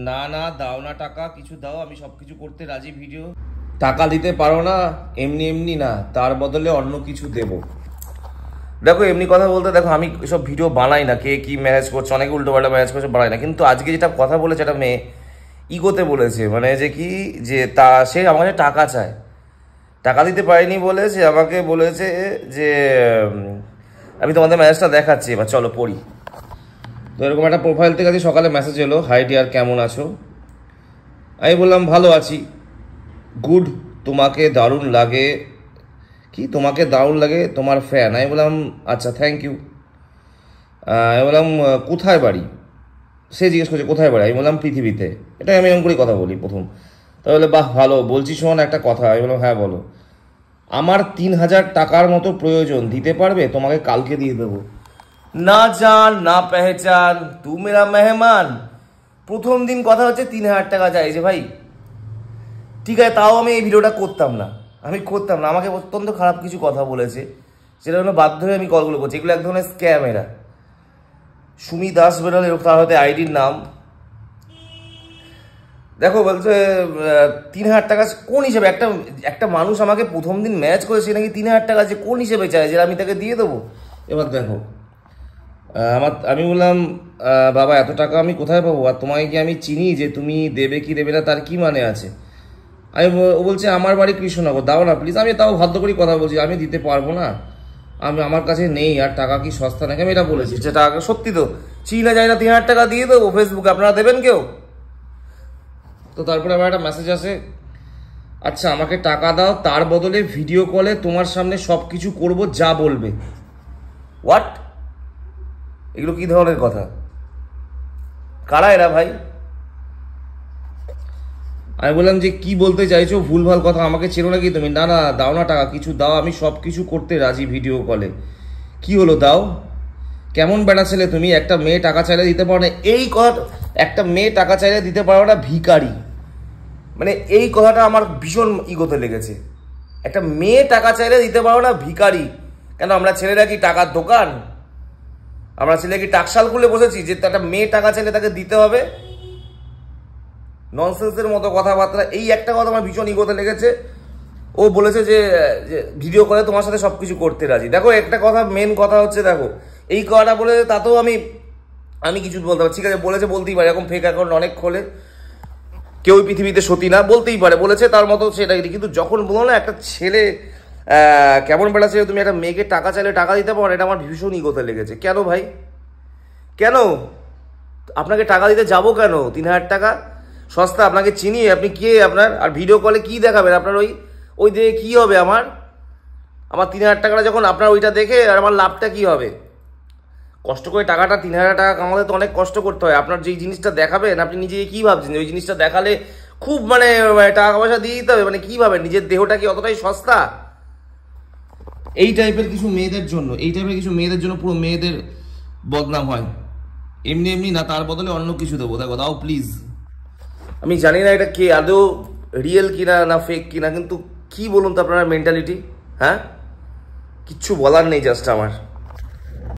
না না, দাও না টাকা, কিছু দাও, আমি সবকিছু করতে রাজি। ভিডিও টাকা দিতে পারো না এমনি এমনি না, তার বদলে অন্য কিছু দেব। দেখো এমনি কথা বলতে, দেখো আমি এসব ভিডিও বানাই না, কে কি ম্যানেজ করছে, অনেকে উল্টোপাল্টা ম্যানেজ করছে, বানাই না। কিন্তু আজকে যেটা কথা বলেছে একটা মেয়ে, ইগোতে বলেছে, মানে যে কি যে তা সে আমার কাছে টাকা চায়, টাকা দিতে পারিনি বলে সে আমাকে বলেছে যে আমি তোমাদের ম্যাসেজটা দেখাচ্ছি, এবার চলো পড়ি। তো এরকম একটা প্রোফাইল থেকে আজকে সকালে মেসেজ এলো, হাই ডিয়ার কেমন আছো। আমি বললাম ভালো আছি, গুড, তোমাকে দারুণ লাগে, কি তোমাকে দারুণ লাগে, তোমার ফ্যান। আমি বললাম আচ্ছা থ্যাংক ইউ। আমি বললাম কোথায় বাড়ি, সে জিজ্ঞেস করছে কোথায় বাড়ি। আমি বললাম পৃথিবীতে। এটাই আমি এরকম করে কথা বলি প্রথম। তাহলে বাহ ভালো, বলছি শোন একটা কথা। আমি বললাম হ্যাঁ বলো। আমার 3,000 টাকার মতো প্রয়োজন, দিতে পারবে? তোমাকে কালকে দিয়ে দেবো। না জান না পেহচান, তু মেরা মেহমান। প্রথম দিন কথা হচ্ছে 3,000 টাকা চাইছে ভাই। ঠিক আছে, তাও আমি এই ভিডিওটা করতাম না, আমাকে অত্যন্ত খারাপ কিছু কথা বলেছে, সেটা হলো বাধ্য হয়ে আমি কলগুলো করছি। এগুলো এক ধরনের স্ক্যাম। এরা সুমি দাস বেরোল, তার হয়তো আইডির নাম। দেখো বলছে 3,000 টাকা কোন হিসেবে? একটা মানুষ আমাকে প্রথম দিন ম্যাচ করেছে নাকি 3,000 টাকা যে কোন হিসেবে চায় যে আমি তাকে দিয়ে দেবো? এবার দেখো আমি বললাম বাবা এত টাকা আমি কোথায় পাবো, আর তোমাকে কি আমি চিনি যে তুমি দেবে কি দেবে না তার কি মানে আছে? ও বলছে আমার বাড়ি কৃষ্ণনগর, দাও না প্লিজ। আমি তাও ভাদ্য করি কথা বলছি, আমি দিতে পারবো না, আমার কাছে নেই, আর টাকা কি সস্তা নাকি, আমি এটা বলেছি। যে টাকা সত্যি তো চিনা যায় না, 3,000 টাকা দিয়ে দেবো ফেসবুকে, আপনারা দেবেন কেউ? তো তারপরে আমার একটা মেসেজ আসে, আচ্ছা আমাকে টাকা দাও, তার বদলে ভিডিও কলে তোমার সামনে সব কিছু করবো যা বলবে। হোয়াট? এগুলো কি ধরনের কথা? কারা এরা ভাই? আমি বললাম যে কি বলতে চাইছো, ভুলভাল কথা, আমাকে চেনো নাকি তুমি? না না দাও না টাকা, কিছু দাও, আমি সব কিছু করতে রাজি ভিডিও কলে। কি হলো দাও? কেমন বেড়া ছেলে তুমি, একটা মেয়ে টাকা চাইলে দিতে পারো না? এই কথা, একটা মেয়ে টাকা চাইলে দিতে পারো না ভিখারি, মানে এই কথাটা আমার ভীষণ ইগোতে লেগেছে। একটা মেয়ে টাকা চাইলে দিতে পারো না ভিখারি? কেন আমরা ছেলেরা কি টাকার দোকান? আমরা ছেলে কি টাকশাল খুলে বসেছি যে একটা মেয়ে টাকা চাইলে তাকে দিতে হবে? ননসেন্সের মতো কথাবার্তা। এই একটা কথা আমার ভীষণ ইগোতে লেগেছে। ও বলেছে যে ভিডিও করে তোমার সাথে সবকিছু করতে রাজি। দেখো একটা কথা, মেন কথা হচ্ছে, দেখো এই কথাটা বলে তাতেও আমি কিছু বলতে পারি, ঠিক আছে বলেছে বলতেই পারে, এরকম ফেক অ্যাকাউন্ট অনেক খোলে, কেউ পৃথিবীতে সতী না, বলতেই পারে, বলেছে তার মতো সেটাই। কিন্তু যখন বলো না একটা ছেলে কেমন বেড়াচ্ছে, তুমি একটা মেয়েকে টাকা চাইলে টাকা দিতে পারো, এটা আমার ভীষণ ইগোতে লেগেছে। কেন ভাই, কেন? আপনাকে টাকা দিতে যাবো কেন? 3,000 টাকা সস্তা, আপনাকে চিনি, আপনি কে আপনার? আর ভিডিও কলে কি দেখাবেন আপনার? ওই দেখে কী হবে আমার? 3,000 টাকাটা যখন আপনার ওইটা দেখে আর আমার লাভটা কী হবে? কষ্ট করে টাকাটা 3,000 টাকা কামাতে তো অনেক কষ্ট করতে হয়। আপনার যেই জিনিসটা দেখাবেন, আপনি নিজেকে কী ভাবছেন ওই জিনিসটা দেখালে খুব মানে টাকা পয়সা দিয়ে দিতে হবে? মানে কী ভাবেন, নিজের দেহটা কি অতটাই সস্তা? এই টাইপের কিছু মেয়েদের জন্য পুরো মেয়েদের বদনাম হয়। এমনি এমনি না, তার বদলে অন্য কিছু দেবো। দেখো দাও প্লিজ। আমি জানি না এটা কে, আদৌ রিয়েল কিনা না ফেক কিনা, কিন্তু কি বলুন তো আপনার মেন্টালিটি, হ্যাঁ কিচ্ছু বলার নেই জাস্ট আমার।